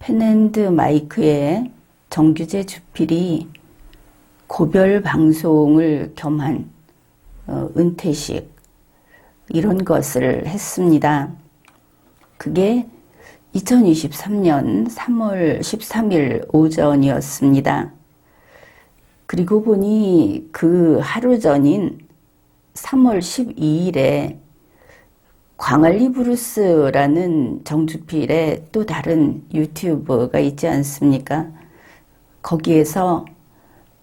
펜앤드마이크의 정규재 주필이 고별 방송을 겸한 은퇴식 이런 것을 했습니다. 그게 2023년 3월 13일 오전이었습니다. 그리고 보니 그 하루 전인 3월 12일에 광안리 브루스라는 정주필의 또 다른 유튜브가 있지 않습니까? 거기에서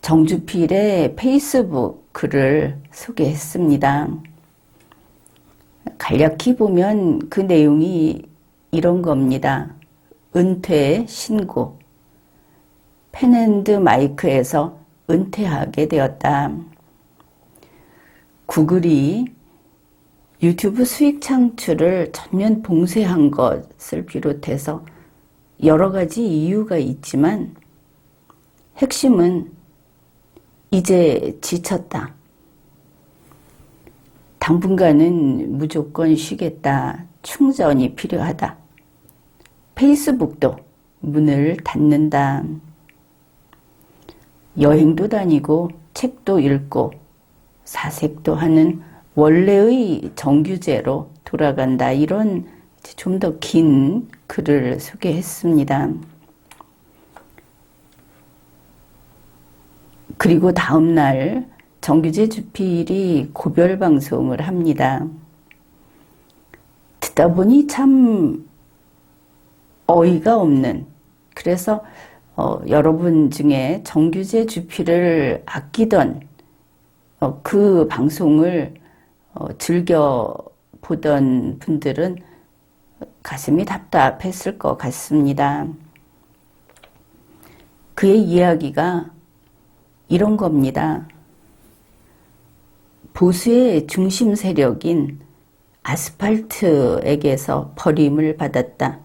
정주필의 페이스북 글을 소개했습니다. 간략히 보면 그 내용이 이런 겁니다. 은퇴 신고. 펜앤드마이크에서 은퇴하게 되었다. 구글이 유튜브 수익 창출을 전면 봉쇄한 것을 비롯해서 여러 가지 이유가 있지만 핵심은 이제 지쳤다. 당분간은 무조건 쉬겠다. 충전이 필요하다. 페이스북도 문을 닫는다. 여행도 다니고 책도 읽고 사색도 하는 원래의 정규제로 돌아간다. 이런 좀 더 긴 글을 소개했습니다. 그리고 다음 날 정규재 주필이 고별 방송을 합니다. 듣다 보니 참 어이가 없는, 그래서 여러분 중에 정규재 주필을 아끼던 그 방송을 즐겨 보던 분들은 가슴이 답답했을 것 같습니다. 그의 이야기가 이런 겁니다. 보수의 중심 세력인 아스팔트에게서 버림을 받았다.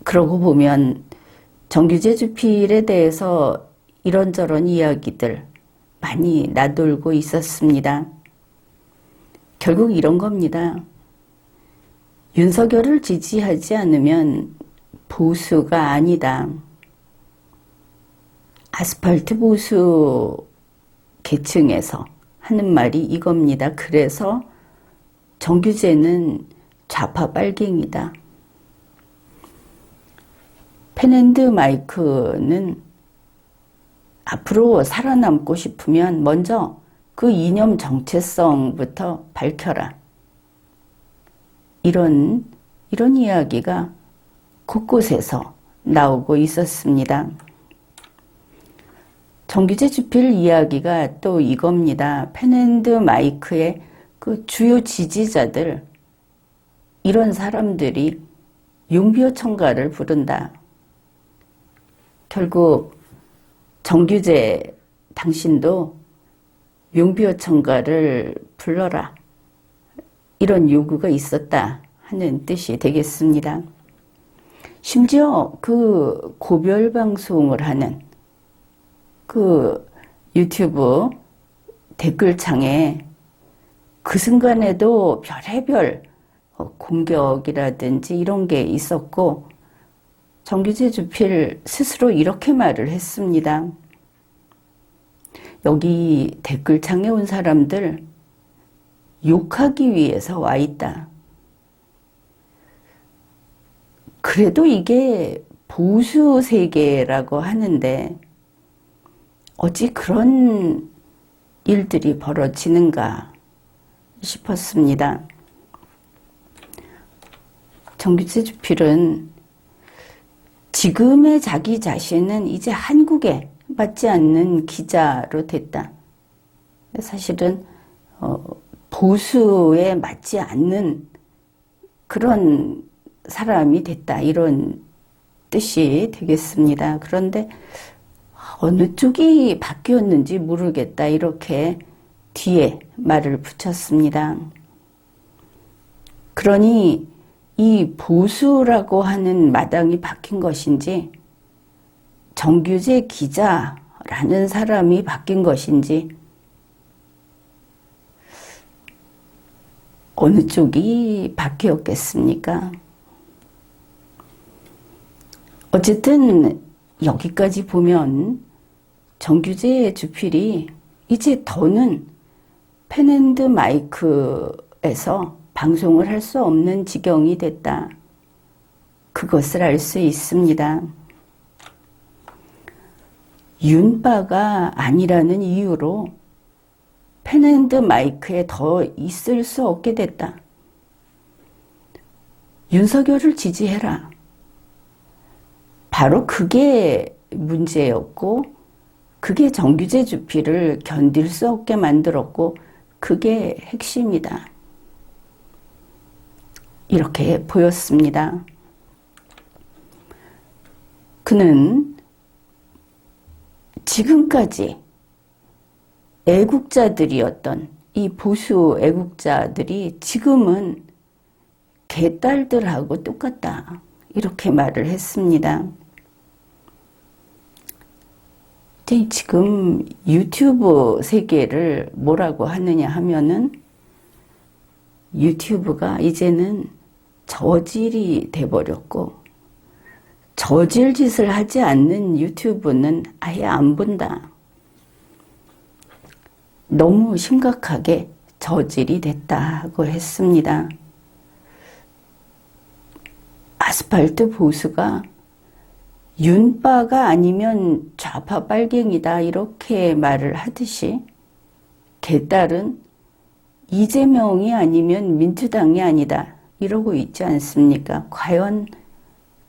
그러고 보면 정규재 주필에 대해서 이런저런 이야기들 많이 나돌고 있었습니다. 결국 이런 겁니다. 윤석열을 지지하지 않으면 보수가 아니다. 아스팔트 보수 계층에서 하는 말이 이겁니다. 그래서 정규재는 좌파 빨갱이다. 펜앤드마이크는 앞으로 살아남고 싶으면 먼저 그 이념 정체성부터 밝혀라. 이런 이야기가 곳곳에서 나오고 있었습니다. 정규재 주필 이야기가 또 이겁니다. 펜앤드마이크의 그 주요 지지자들, 이런 사람들이 용비어 청가를 부른다. 결국 정규재 당신도 용비어 청가를 불러라. 이런 요구가 있었다 하는 뜻이 되겠습니다. 심지어 그 고별 방송을 하는 그 유튜브 댓글창에 그 순간에도 별의별 공격이라든지 이런 게 있었고, 정규재 주필 스스로 이렇게 말을 했습니다. 여기 댓글창에 온 사람들 욕하기 위해서 와 있다. 그래도 이게 보수 세계라고 하는데 어찌 그런 일들이 벌어지는가 싶었습니다. 정규재 주필은 지금의 자기 자신은 이제 한국에 맞지 않는 기자로 됐다. 사실은 보수에 맞지 않는 그런 사람이 됐다. 이런 뜻이 되겠습니다. 그런데 어느 쪽이 바뀌었는지 모르겠다. 이렇게 뒤에 말을 붙였습니다. 그러니 이 보수라고 하는 마당이 바뀐 것인지, 정규재 기자라는 사람이 바뀐 것인지, 어느 쪽이 바뀌었겠습니까? 어쨌든 여기까지 보면 정규재 주필이 이제 더는 펜앤드 마이크에서 방송을 할 수 없는 지경이 됐다. 그것을 알 수 있습니다. 윤바가 아니라는 이유로 펜앤드 마이크에 더 있을 수 없게 됐다. 윤석열을 지지해라. 바로 그게 문제였고, 그게 정규재 주필을 견딜 수 없게 만들었고, 그게 핵심이다. 이렇게 보였습니다. 그는 지금까지 애국자들이었던 이 보수 애국자들이 지금은 개딸들하고 똑같다. 이렇게 말을 했습니다. 지금 유튜브 세계를 뭐라고 하느냐 하면은 유튜브가 이제는 저질이 돼버렸고, 저질 짓을 하지 않는 유튜브는 아예 안 본다. 너무 심각하게 저질이 됐다고 했습니다. 아스팔트 보수가 윤바가 아니면 좌파 빨갱이다 이렇게 말을 하듯이 개딸은 이재명이 아니면 민주당이 아니다 이러고 있지 않습니까? 과연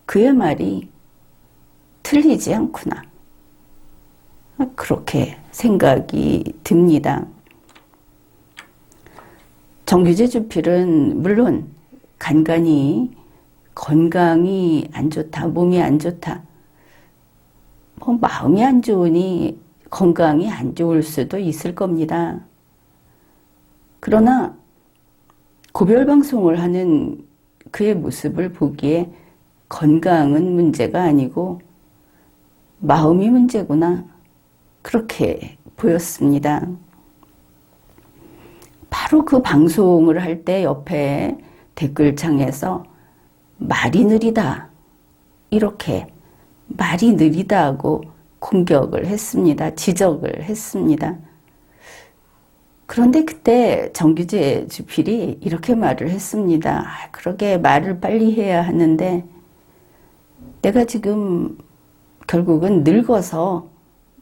그의 말이 틀리지 않구나. 그렇게 생각이 듭니다. 정규재 주필은 물론 간간히 건강이 안 좋다, 몸이 안 좋다, 마음이 안 좋으니 건강이 안 좋을 수도 있을 겁니다. 그러나 고별방송을 하는 그의 모습을 보기에 건강은 문제가 아니고 마음이 문제구나, 그렇게 보였습니다. 바로 그 방송을 할 때 옆에 댓글창에서 말이 느리다, 이렇게 말이 느리다고 공격을 했습니다. 지적을 했습니다. 그런데 그때 정규재 주필이 이렇게 말을 했습니다. 그러게 말을 빨리 해야 하는데 내가 지금 결국은 늙어서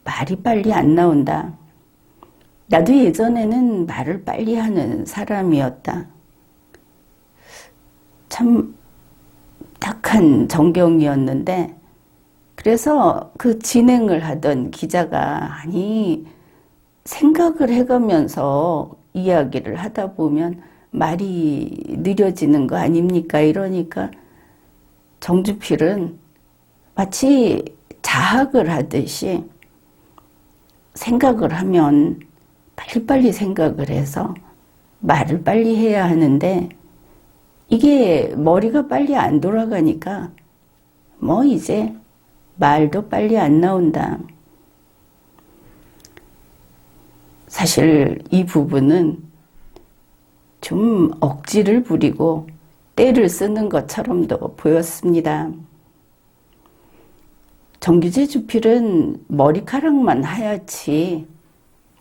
말이 빨리 안 나온다. 나도 예전에는 말을 빨리 하는 사람이었다. 참 딱한 정경이었는데, 그래서 그 진행을 하던 기자가 아니 생각을 해가면서 이야기를 하다 보면 말이 느려지는 거 아닙니까? 이러니까 정주필은 마치 자학을 하듯이 생각을 하면 빨리빨리 생각을 해서 말을 빨리 해야 하는데 이게 머리가 빨리 안 돌아가니까 이제 말도 빨리 안 나온다. 사실 이 부분은 좀 억지를 부리고 때를 쓰는 것처럼도 보였습니다. 정규재 주필은 머리카락만 하얗지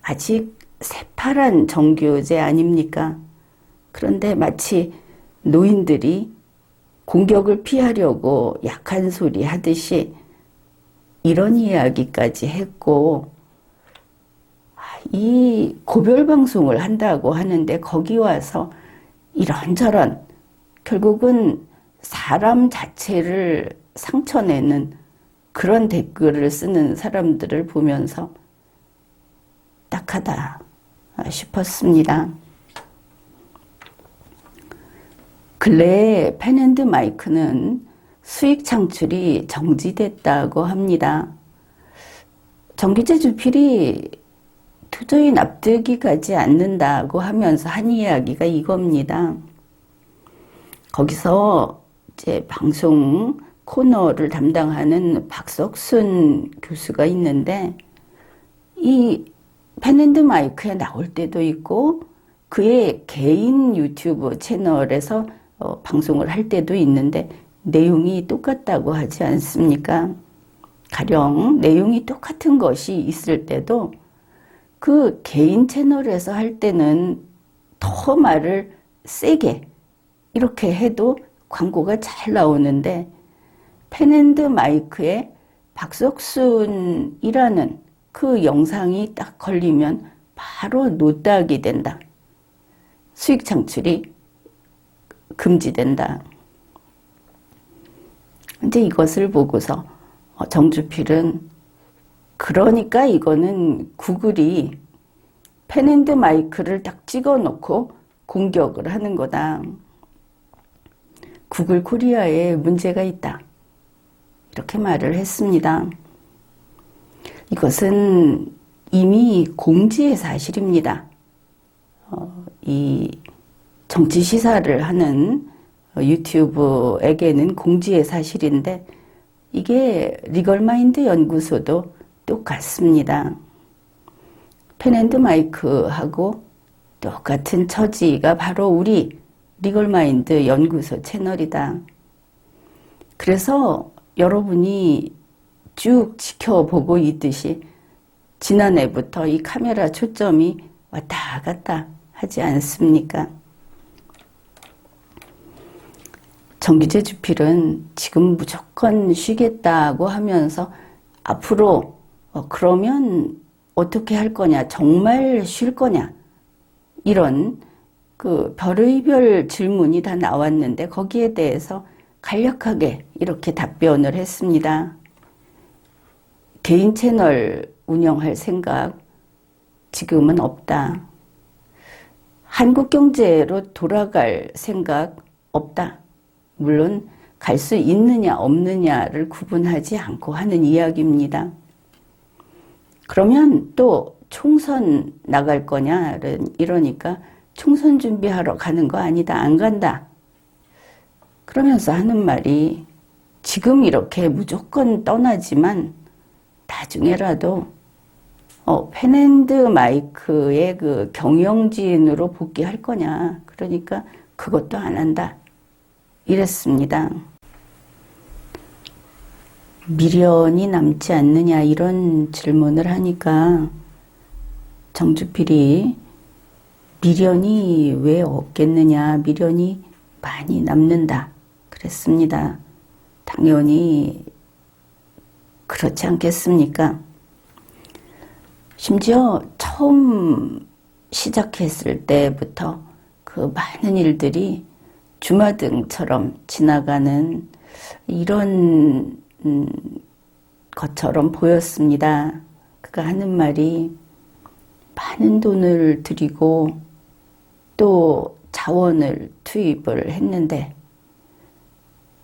아직 새파란 정규재 아닙니까? 그런데 마치 노인들이 공격을 피하려고 약한 소리 하듯이 이런 이야기까지 했고, 이 고별방송을 한다고 하는데 거기 와서 이런저런 결국은 사람 자체를 상처내는 그런 댓글을 쓰는 사람들을 보면서 딱하다 싶었습니다. 근래에 펜앤드 마이크는 수익 창출이 정지됐다고 합니다. 정규재 주필이 도저히 납득이 가지 않는다고 하면서 한 이야기가 이겁니다. 거기서 이제 방송 코너를 담당하는 박석순 교수가 있는데 이 펜앤드 마이크에 나올 때도 있고 그의 개인 유튜브 채널에서 방송을 할 때도 있는데 내용이 똑같다고 하지 않습니까? 가령 내용이 똑같은 것이 있을 때도 그 개인 채널에서 할 때는 더 말을 세게 이렇게 해도 광고가 잘 나오는데 펜앤드마이크에 박석순이라는 그 영상이 딱 걸리면 바로 노딱이 된다. 수익 창출이 금지된다. 이제 이것을 보고서 정주필은 그러니까 이거는 구글이 펜앤드마이크를 딱 찍어놓고 공격을 하는 거다. 구글 코리아에 문제가 있다. 이렇게 말을 했습니다. 이것은 이미 공지의 사실입니다. 이 정치 시사를 하는 유튜브에게는 공지의 사실인데 이게 리걸마인드 연구소도 똑같습니다. 펜앤드마이크하고 똑같은 처지가 바로 우리 리걸마인드 연구소 채널이다. 그래서 여러분이 쭉 지켜보고 있듯이 지난해부터 이 카메라 초점이 왔다 갔다 하지 않습니까? 정규재 주필은 지금 무조건 쉬겠다고 하면서 앞으로 그러면 어떻게 할 거냐, 정말 쉴 거냐, 이런 그 별의별 질문이 다 나왔는데 거기에 대해서 간략하게 이렇게 답변을 했습니다. 개인 채널 운영할 생각 지금은 없다. 한국 경제로 돌아갈 생각 없다. 물론 갈 수 있느냐 없느냐를 구분하지 않고 하는 이야기입니다. 그러면 또 총선 나갈 거냐 이러니까 총선 준비하러 가는 거 아니다. 안 간다. 그러면서 하는 말이 지금 이렇게 무조건 떠나지만 나중에라도 펜앤드마이크의 그 경영진으로 복귀할 거냐. 그러니까 그것도 안 한다. 이랬습니다. 미련이 남지 않느냐 이런 질문을 하니까 정주필이 미련이 왜 없겠느냐. 미련이 많이 남는다. 그랬습니다. 당연히 그렇지 않겠습니까? 심지어 처음 시작했을 때부터 그 많은 일들이 주마등처럼 지나가는 이런 것처럼 보였습니다. 그가 하는 말이 많은 돈을 들이고 또 자원을 투입을 했는데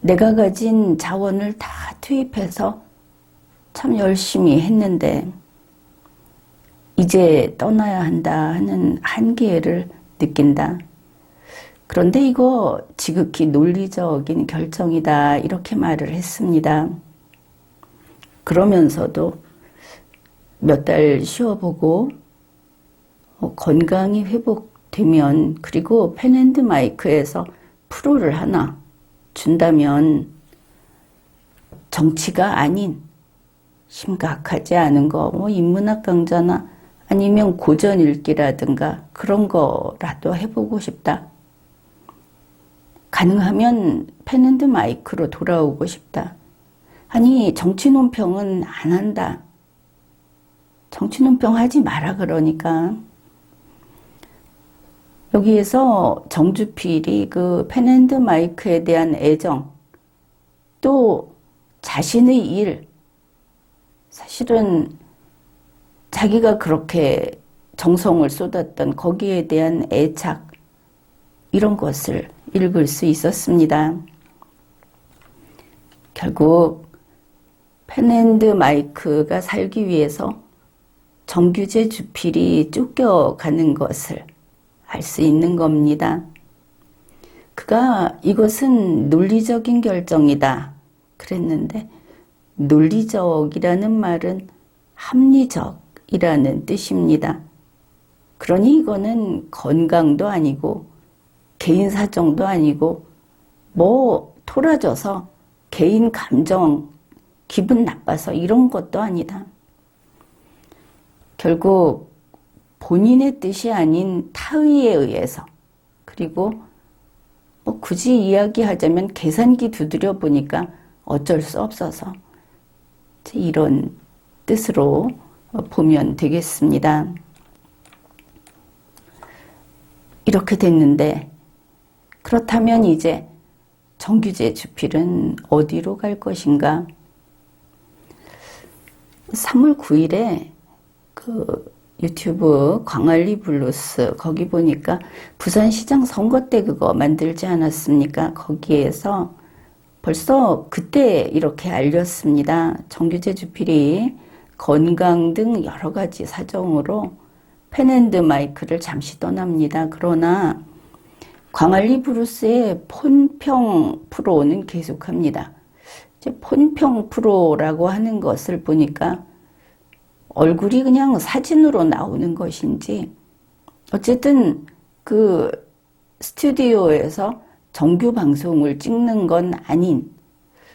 내가 가진 자원을 다 투입해서 참 열심히 했는데 이제 떠나야 한다 하는 한계를 느낀다. 그런데 이거 지극히 논리적인 결정이다 이렇게 말을 했습니다. 그러면서도 몇 달 쉬어보고 건강이 회복되면 그리고 펜앤드마이크에서 프로를 하나 준다면 정치가 아닌 심각하지 않은 거 인문학 강좌나 아니면 고전 읽기라든가 그런 거라도 해보고 싶다. 가능하면 펜앤드마이크로 돌아오고 싶다. 아니 정치 논평은 안 한다. 정치 논평 하지 마라 그러니까. 여기에서 정주필이 그 펜앤드마이크에 대한 애정 또 자신의 일 사실은 자기가 그렇게 정성을 쏟았던 거기에 대한 애착 이런 것을 읽을 수 있었습니다. 결국 펜앤드마이크가 살기 위해서 정규재 주필이 쫓겨가는 것을 알 수 있는 겁니다. 그가 이것은 논리적인 결정이다 그랬는데 논리적이라는 말은 합리적이라는 뜻입니다. 그러니 이거는 건강도 아니고 개인 사정도 아니고 뭐 토라져서 개인 감정, 기분 나빠서 이런 것도 아니다. 결국 본인의 뜻이 아닌 타의에 의해서, 그리고 뭐 굳이 이야기하자면 계산기 두드려 보니까 어쩔 수 없어서 이런 뜻으로 보면 되겠습니다. 이렇게 됐는데 그렇다면 이제 정규제 주필은 어디로 갈 것인가? 3월 9일에 그 유튜브 광안리 블루스 거기 보니까 부산시장 선거 때 그거 만들지 않았습니까? 거기에서 벌써 그때 이렇게 알렸습니다. 정규제 주필이 건강 등 여러 가지 사정으로 펜앤드마이크를 잠시 떠납니다. 그러나 광안리 블루스의 폰평 프로는 계속합니다. 이제 폰평 프로라고 하는 것을 보니까 얼굴이 그냥 사진으로 나오는 것인지 어쨌든 그 스튜디오에서 정규 방송을 찍는 건 아닌,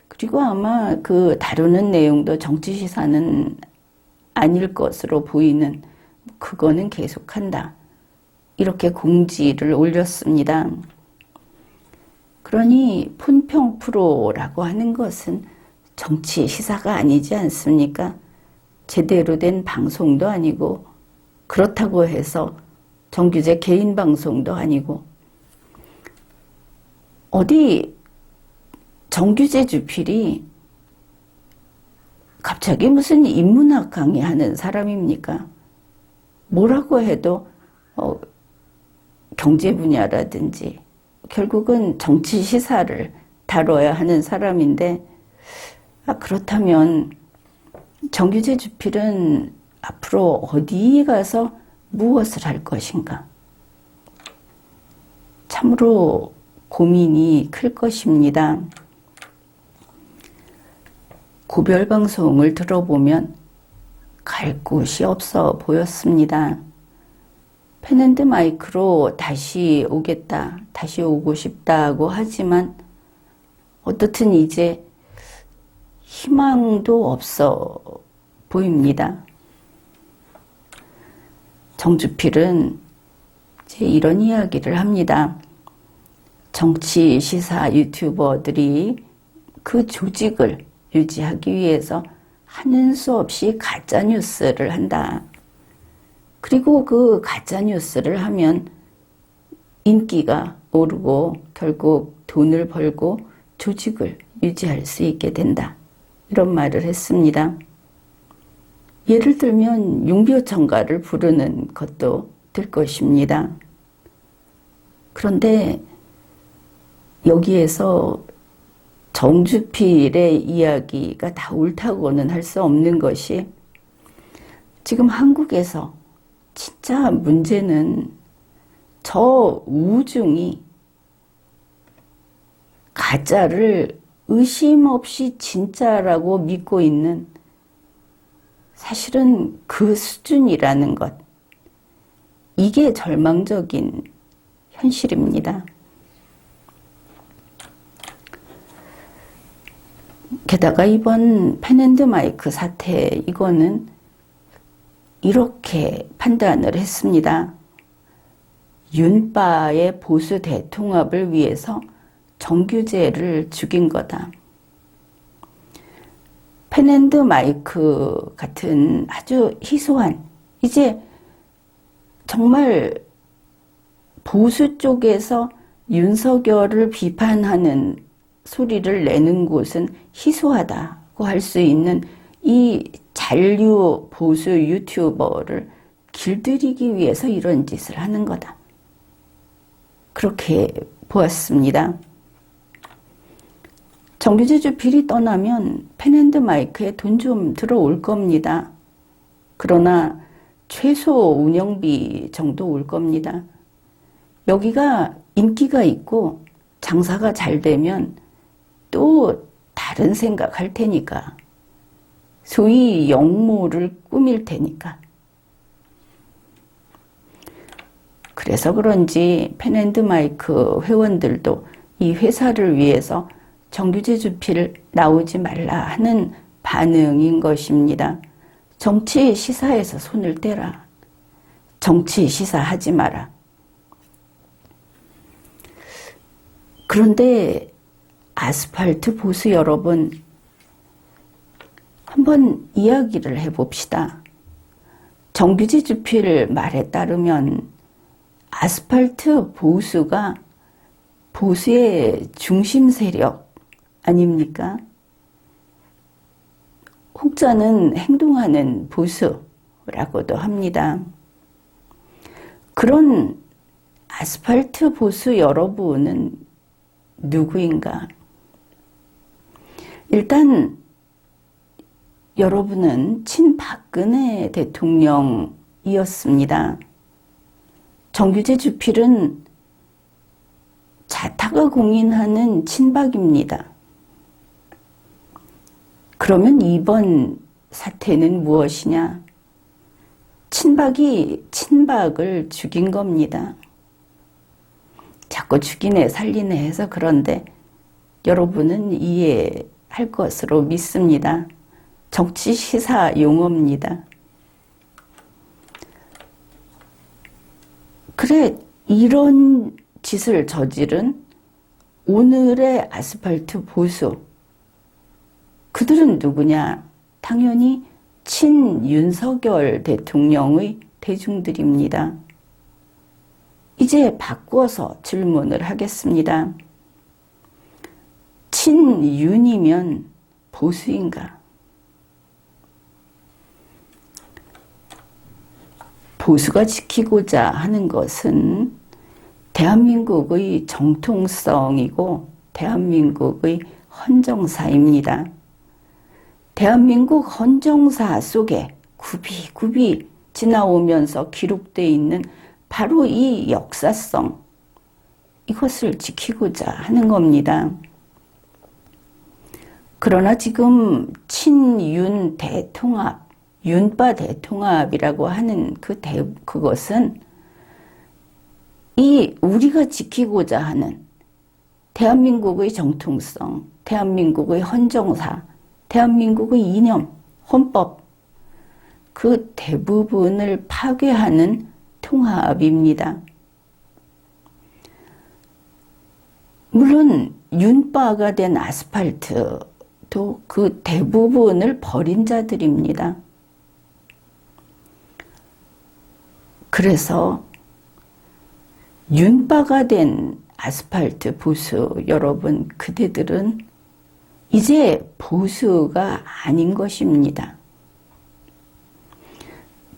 그리고 아마 그 다루는 내용도 정치 시사는 아닐 것으로 보이는, 그거는 계속한다. 이렇게 공지를 올렸습니다. 그러니 폰평 프로라고 하는 것은 정치 시사가 아니지 않습니까? 제대로 된 방송도 아니고, 그렇다고 해서 정규제 개인 방송도 아니고, 어디 정규제 주필이 갑자기 무슨 인문학 강의하는 사람입니까? 뭐라고 해도 경제 분야라든지 결국은 정치 시사를 다뤄야 하는 사람인데, 그렇다면 정규제 주필은 앞으로 어디에 가서 무엇을 할 것인가? 참으로 고민이 클 것입니다. 고별방송을 들어보면 갈 곳이 없어 보였습니다. 펜앤드마이크로 다시 오겠다, 다시 오고 싶다고 하지만 어떻든 이제 희망도 없어 보입니다. 정주필은 이제 이런 이야기를 합니다. 정치 시사 유튜버들이 그 조직을 유지하기 위해서 하는 수 없이 가짜뉴스를 한다. 그리고 그 가짜뉴스를 하면 인기가 오르고 결국 돈을 벌고 조직을 유지할 수 있게 된다. 이런 말을 했습니다. 예를 들면 융비호청가를 부르는 것도 될 것입니다. 그런데 여기에서 정주필의 이야기가 다 옳다고는 할 수 없는 것이, 지금 한국에서 진짜 문제는 저 우중이 가짜를 의심 없이 진짜라고 믿고 있는, 사실은 그 수준이라는 것, 이게 절망적인 현실입니다. 게다가 이번 펜앤드마이크 사태, 이거는 이렇게 판단을 했습니다. 윤빠의 보수 대통합을 위해서 정규제를 죽인 거다. 펜앤드마이크 같은 아주 희소한, 이제 정말 보수 쪽에서 윤석열을 비판하는 소리를 내는 곳은 희소하다고 할 수 있는 이 잔류 보수 유튜버를 길들이기 위해서 이런 짓을 하는 거다. 그렇게 보았습니다. 정규제 주필이 떠나면 펜앤드마이크에 돈 좀 들어올 겁니다. 그러나 최소 운영비 정도 올 겁니다. 여기가 인기가 있고 장사가 잘 되면 또 다른 생각할 테니까, 소위 영모를 꾸밀 테니까. 그래서 그런지 펜앤드마이크 회원들도 이 회사를 위해서 정규제 주필 나오지 말라 하는 반응인 것입니다. 정치 시사에서 손을 떼라. 정치 시사하지 마라. 그런데 아스팔트 보수 여러분, 한번 이야기를 해봅시다. 정규제 주필 말에 따르면 아스팔트 보수가 보수의 중심 세력 아닙니까? 혹자는 행동하는 보수라고도 합니다. 그런 아스팔트 보수 여러분은 누구인가? 일단 여러분은 친박근혜 대통령이었습니다. 정규제 주필은 자타가 공인하는 친박입니다. 그러면 이번 사태는 무엇이냐? 친박이 친박을 죽인 겁니다. 자꾸 죽이네 살리네 해서 그런데 여러분은 이해할 것으로 믿습니다. 정치 시사 용어입니다. 그래, 이런 짓을 저지른 오늘의 아스팔트 보수, 그들은 누구냐? 당연히 친윤석열 대통령의 대중들입니다. 이제 바꿔서 질문을 하겠습니다. 친윤이면 보수인가? 보수가 지키고자 하는 것은 대한민국의 정통성이고 대한민국의 헌정사입니다. 대한민국 헌정사 속에 굽이굽이 지나오면서 기록되어 있는 바로 이 역사성, 이것을 지키고자 하는 겁니다. 그러나 지금 친윤 대통합, 윤파 대통합이라고 하는 그것은 이 우리가 지키고자 하는 대한민국의 정통성, 대한민국의 헌정사, 대한민국의 이념, 헌법, 그 대부분을 파괴하는 통합입니다. 물론 윤파가 된 아스팔트도 그 대부분을 버린 자들입니다. 그래서 윤파가 된 아스팔트 보수 여러분, 그대들은 이제 보수가 아닌 것입니다.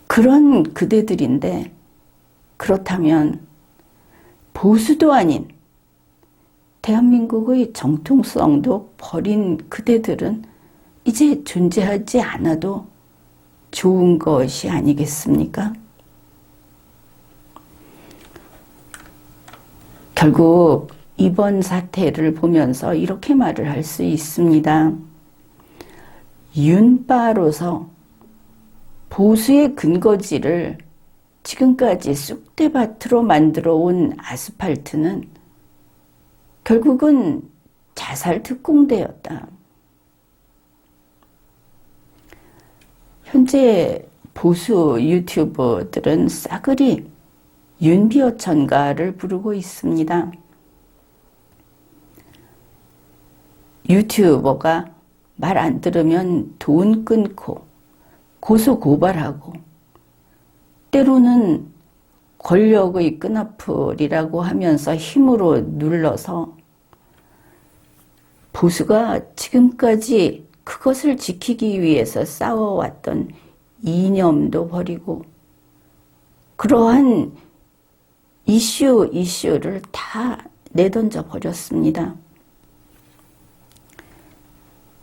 그런 그대들인데, 그렇다면 보수도 아닌 대한민국의 정통성도 버린 그대들은 이제 존재하지 않아도 좋은 것이 아니겠습니까? 결국 이번 사태를 보면서 이렇게 말을 할 수 있습니다. 윤파로서 보수의 근거지를 지금까지 쑥대밭으로 만들어 온 아스팔트는 결국은 자살 특공대였다. 현재 보수 유튜버들은 싸그리 윤비어천가를 부르고 있습니다. 유튜버가 말 안 들으면 돈 끊고 고소 고발하고 때로는 권력의 끈앞풀이라고 하면서 힘으로 눌러서 보수가 지금까지 그것을 지키기 위해서 싸워왔던 이념도 버리고 그러한 이슈를 다 내던져 버렸습니다.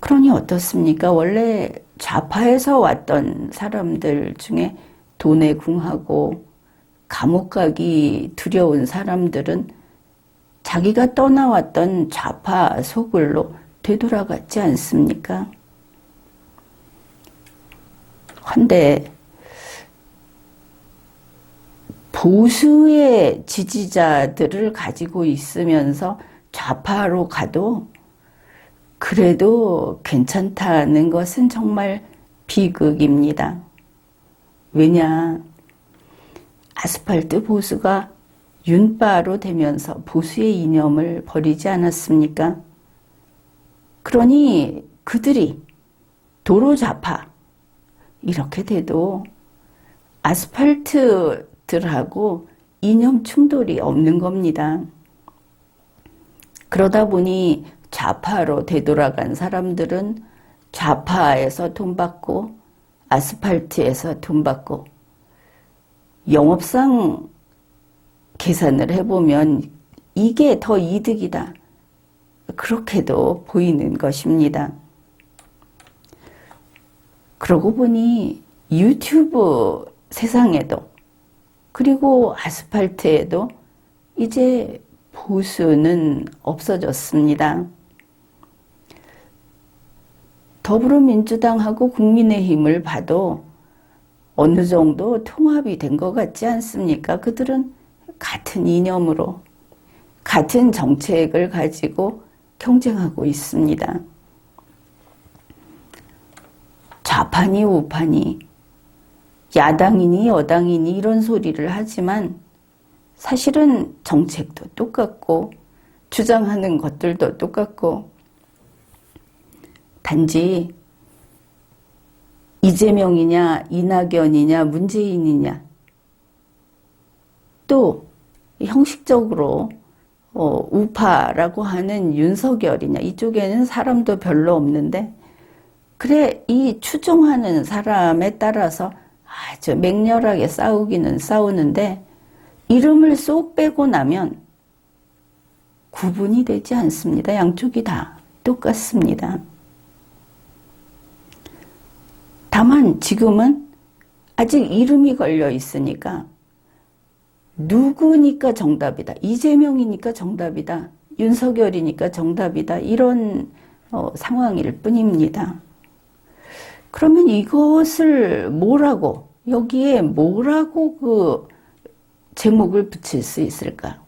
그러니 어떻습니까? 원래 좌파에서 왔던 사람들 중에 돈에 궁하고 감옥 가기 두려운 사람들은 자기가 떠나왔던 좌파 소굴로 되돌아갔지 않습니까? 헌데 보수의 지지자들을 가지고 있으면서 좌파로 가도 그래도 괜찮다는 것은 정말 비극입니다. 왜냐? 아스팔트 보수가 윤바로 되면서 보수의 이념을 버리지 않았습니까? 그러니 그들이 도로 좌파 이렇게 돼도 아스팔트들하고 이념 충돌이 없는 겁니다. 그러다 보니 좌파로 되돌아간 사람들은 좌파에서 돈 받고 아스팔트에서 돈 받고 영업상 계산을 해보면 이게 더 이득이다. 그렇게도 보이는 것입니다. 그러고 보니 유튜브 세상에도 그리고 아스팔트에도 이제 보수는 없어졌습니다. 더불어민주당하고 국민의힘을 봐도 어느 정도 통합이 된 것 같지 않습니까? 그들은 같은 이념으로 같은 정책을 가지고 경쟁하고 있습니다. 좌파니 우파니 야당이니 여당이니 이런 소리를 하지만 사실은 정책도 똑같고 주장하는 것들도 똑같고 단지 이재명이냐 이낙연이냐 문재인이냐 또 형식적으로 우파라고 하는 윤석열이냐 이쪽에는 사람도 별로 없는데 그래 이 추종하는 사람에 따라서 아주 맹렬하게 싸우기는 싸우는데 이름을 쏙 빼고 나면 구분이 되지 않습니다. 양쪽이 다 똑같습니다. 다만 지금은 아직 이름이 걸려 있으니까 누구니까 정답이다. 이재명이니까 정답이다. 윤석열이니까 정답이다. 이런 상황일 뿐입니다. 그러면 이것을 뭐라고 여기에 뭐라고 그 제목을 붙일 수 있을까?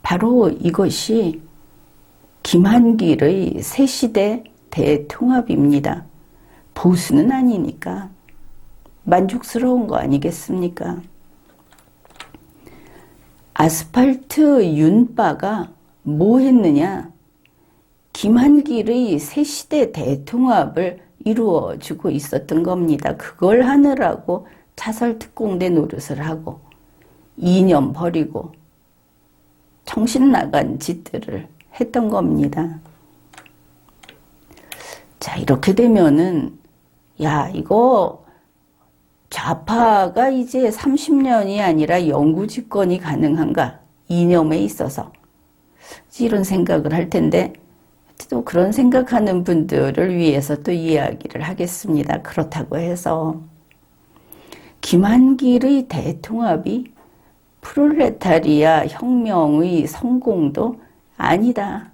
바로 이것이 김한길의 새시대 대통합입니다. 보수는 아니니까 만족스러운 거 아니겠습니까? 아스팔트 윤바가 뭐 했느냐? 김한길의 새시대 대통합을 이루어주고 있었던 겁니다. 그걸 하느라고 자살특공대 노릇을 하고 이념 버리고 정신 나간 짓들을 했던 겁니다. 자, 이렇게 되면은 야, 이거 좌파가 이제 30년이 아니라 영구 집권이 가능한가? 이념에 있어서 이런 생각을 할 텐데 또 그런 생각하는 분들을 위해서 또 이야기를 하겠습니다. 그렇다고 해서 김한길의 대통합이 프롤레타리아 혁명의 성공도 아니다.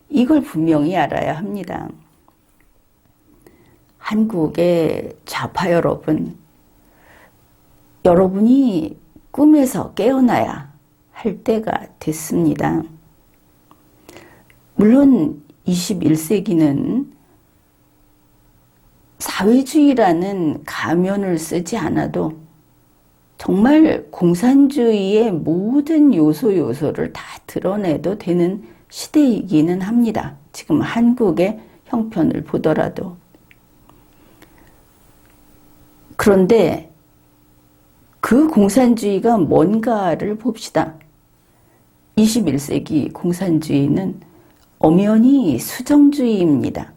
이걸 분명히 알아야 합니다. 한국의 좌파 여러분, 여러분이 꿈에서 깨어나야 할 때가 됐습니다. 물론 21세기는 사회주의라는 가면을 쓰지 않아도 정말 공산주의의 모든 요소를 다 드러내도 되는 시대이기는 합니다. 지금 한국의 형편을 보더라도. 그런데 그 공산주의가 뭔가를 봅시다. 21세기 공산주의는 엄연히 수정주의입니다.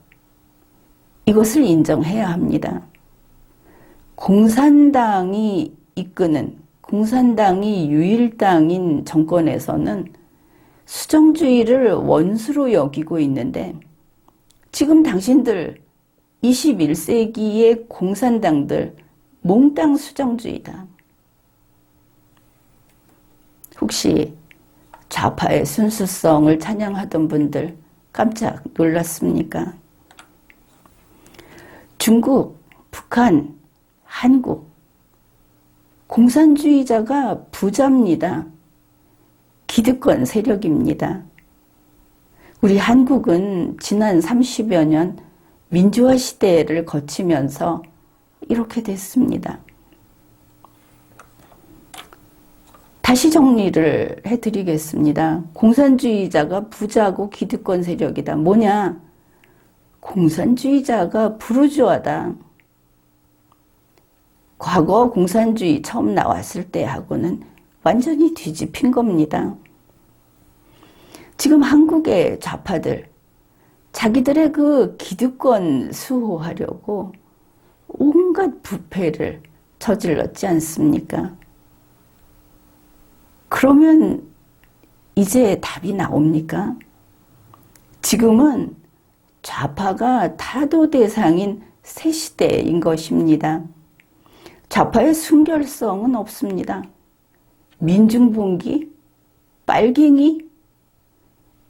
이것을 인정해야 합니다. 공산당이 이끄는 공산당이 유일당인 정권에서는 수정주의를 원수로 여기고 있는데 지금 당신들 21세기의 공산당들 몽땅 수정주의다. 혹시 좌파의 순수성을 찬양하던 분들 깜짝 놀랐습니까? 중국, 북한, 한국 공산주의자가 부자입니다. 기득권 세력입니다. 우리 한국은 지난 30여 년 민주화 시대를 거치면서 이렇게 됐습니다. 다시 정리를 해드리겠습니다. 공산주의자가 부자고 기득권 세력이다. 뭐냐? 공산주의자가 부르주아다. 과거 공산주의 처음 나왔을 때하고는 완전히 뒤집힌 겁니다. 지금 한국의 좌파들, 자기들의 그 기득권 수호하려고 온갖 부패를 저질렀지 않습니까? 그러면 이제 답이 나옵니까? 지금은 좌파가 타도 대상인 새 시대인 것입니다. 좌파의 순결성은 없습니다. 민중분기, 빨갱이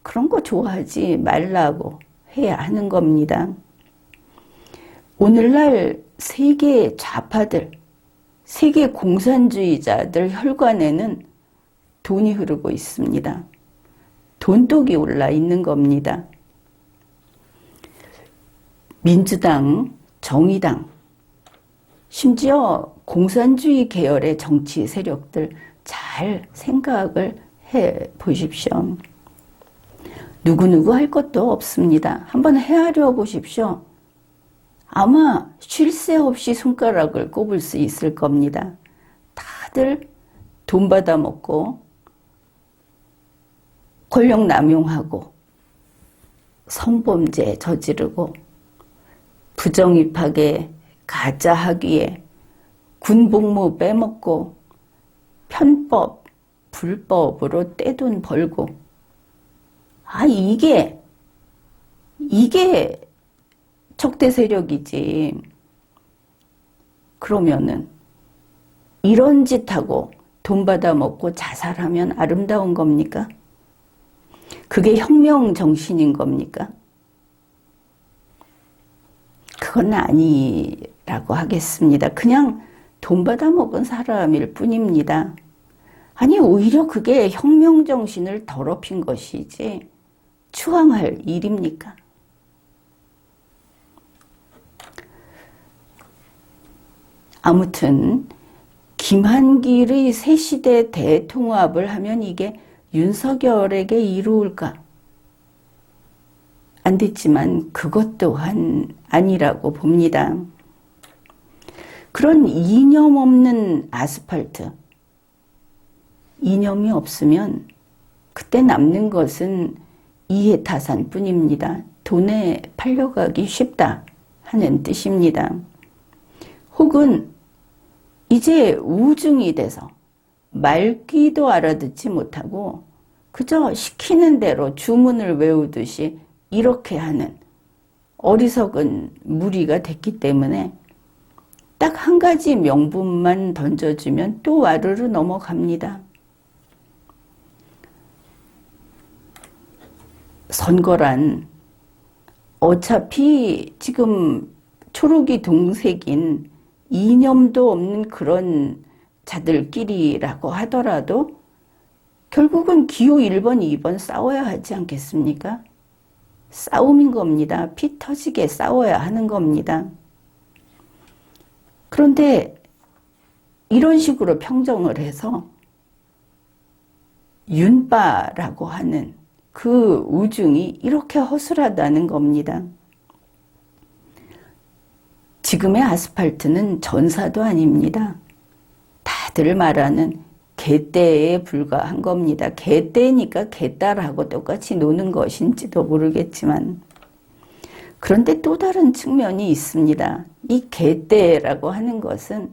그런 거 좋아하지 말라고 해야 하는 겁니다. 오늘날 세계 좌파들, 세계 공산주의자들 혈관에는 돈이 흐르고 있습니다. 돈독이 올라 있는 겁니다. 민주당, 정의당, 심지어 공산주의 계열의 정치 세력들 잘 생각을 해 보십시오. 누구누구 할 것도 없습니다. 한번 헤아려 보십시오. 아마 쉴 새 없이 손가락을 꼽을 수 있을 겁니다. 다들 돈 받아 먹고 권력 남용하고 성범죄 저지르고 부정입학에 가짜 학위에 군복무 빼먹고 편법, 불법으로 떼돈 벌고 이게 적대 세력이지. 그러면은 이런 짓하고 돈 받아 먹고 자살하면 아름다운 겁니까? 그게 혁명 정신인 겁니까? 그건 아니라고 하겠습니다. 그냥 돈 받아 먹은 사람일 뿐입니다. 아니, 오히려 그게 혁명 정신을 더럽힌 것이지 추앙할 일입니까? 아무튼 김한길의 새시대 대통합을 하면 이게 윤석열에게 이루을까? 안 됐지만 그것 또한 아니라고 봅니다. 그런 이념 없는 아스팔트, 이념이 없으면 그때 남는 것은 이해타산 뿐입니다. 돈에 팔려가기 쉽다 하는 뜻입니다. 혹은 이제 우중이 돼서 말귀도 알아듣지 못하고 그저 시키는 대로 주문을 외우듯이 이렇게 하는 어리석은 무리가 됐기 때문에 딱 한 가지 명분만 던져주면 또 와르르 넘어갑니다. 선거란 어차피 지금 초록이 동색인 이념도 없는 그런 자들끼리라고 하더라도 결국은 기호 1번, 2번 싸워야 하지 않겠습니까? 싸움인 겁니다. 피 터지게 싸워야 하는 겁니다. 그런데 이런 식으로 평정을 해서 윤빠라고 하는 그 우중이 이렇게 허술하다는 겁니다. 지금의 아스팔트는 전사도 아닙니다. 다들 말하는 개떼에 불과한 겁니다. 개떼니까 개딸하고 똑같이 노는 것인지도 모르겠지만 그런데 또 다른 측면이 있습니다. 이 개떼라고 하는 것은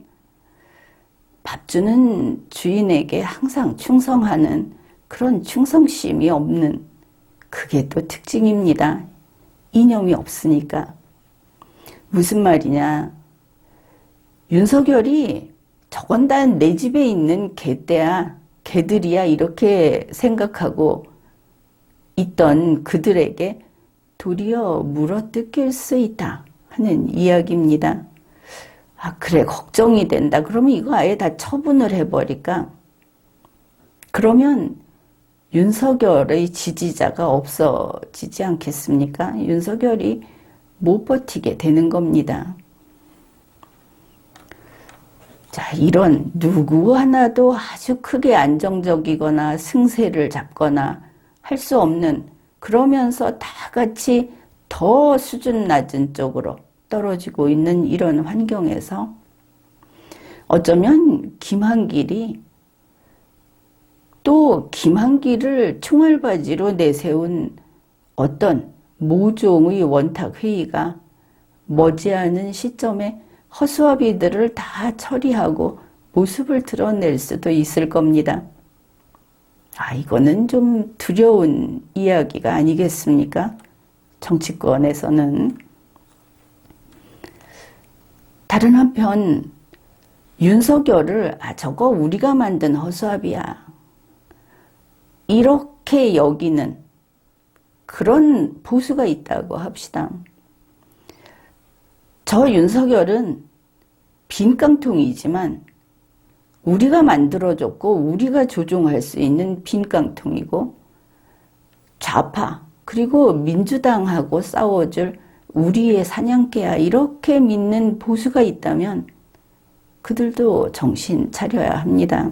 밥 주는 주인에게 항상 충성하는 그런 충성심이 없는 그게 또 특징입니다. 이념이 없으니까. 무슨 말이냐. 윤석열이 저건 다 내 집에 있는 개떼야, 개들이야 이렇게 생각하고 있던 그들에게 도리어 물어뜯길 수 있다 하는 이야기입니다. 그래 걱정이 된다. 그러면 이거 아예 다 처분을 해버릴까? 그러면 윤석열의 지지자가 없어지지 않겠습니까? 윤석열이 못 버티게 되는 겁니다. 자, 이런 누구 하나도 아주 크게 안정적이거나 승세를 잡거나 할 수 없는, 그러면서 다 같이 더 수준 낮은 쪽으로 떨어지고 있는 이런 환경에서 어쩌면 김한길이 또 김한길을 총알바지로 내세운 어떤 모종의 원탁회의가 머지않은 시점에 허수아비들을 다 처리하고 모습을 드러낼 수도 있을 겁니다. 이거는 좀 두려운 이야기가 아니겠습니까? 정치권에서는. 다른 한편 윤석열을 저거 우리가 만든 허수아비야, 이렇게 여기는 그런 보수가 있다고 합시다. 저 윤석열은 빈 깡통이지만 우리가 만들어줬고 우리가 조종할 수 있는 빈 깡통이고, 좌파 그리고 민주당하고 싸워줄 우리의 사냥개야, 이렇게 믿는 보수가 있다면 그들도 정신 차려야 합니다.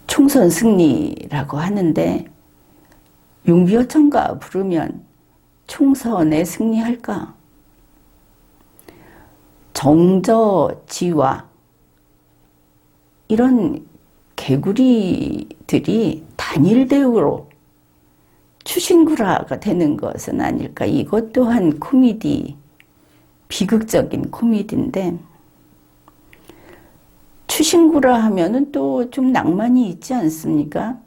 총선 승리라고 하는데 용비어천가 부르면 총선에 승리할까? 정저지와 이런 개구리들이 단일 대우로 추신구라가 되는 것은 아닐까? 이것 또한 코미디, 비극적인 코미디인데, 추신구라 하면은 또 좀 낭만이 있지 않습니까?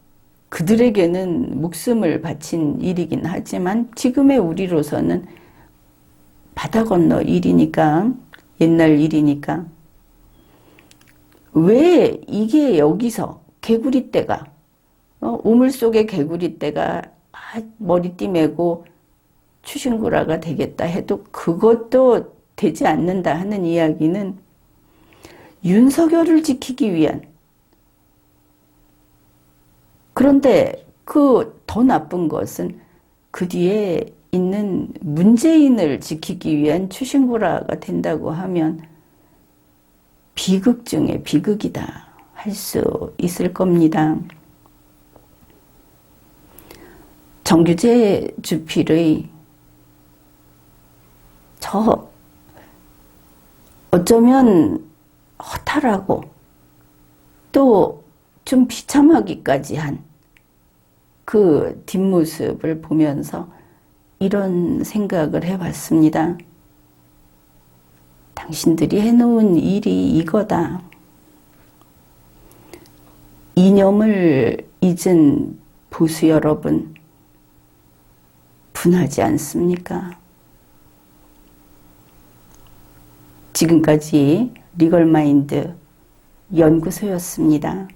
그들에게는 목숨을 바친 일이긴 하지만 지금의 우리로서는 바다 건너 일이니까, 옛날 일이니까. 왜 이게 여기서 개구리떼가, 우물 속의 개구리떼가 머리띠 메고 추신구라가 되겠다 해도 그것도 되지 않는다 하는 이야기는 윤석열을 지키기 위한, 그런데 그 더 나쁜 것은 그 뒤에 있는 문재인을 지키기 위한 추신구라가 된다고 하면 비극 중에 비극이다 할 수 있을 겁니다. 정규재 주필의 저 어쩌면 허탈하고 또 좀 비참하기까지 한 그 뒷모습을 보면서 이런 생각을 해봤습니다. 당신들이 해놓은 일이 이거다. 이념을 잊은 보수 여러분, 분하지 않습니까? 지금까지 리걸마인드 연구소였습니다.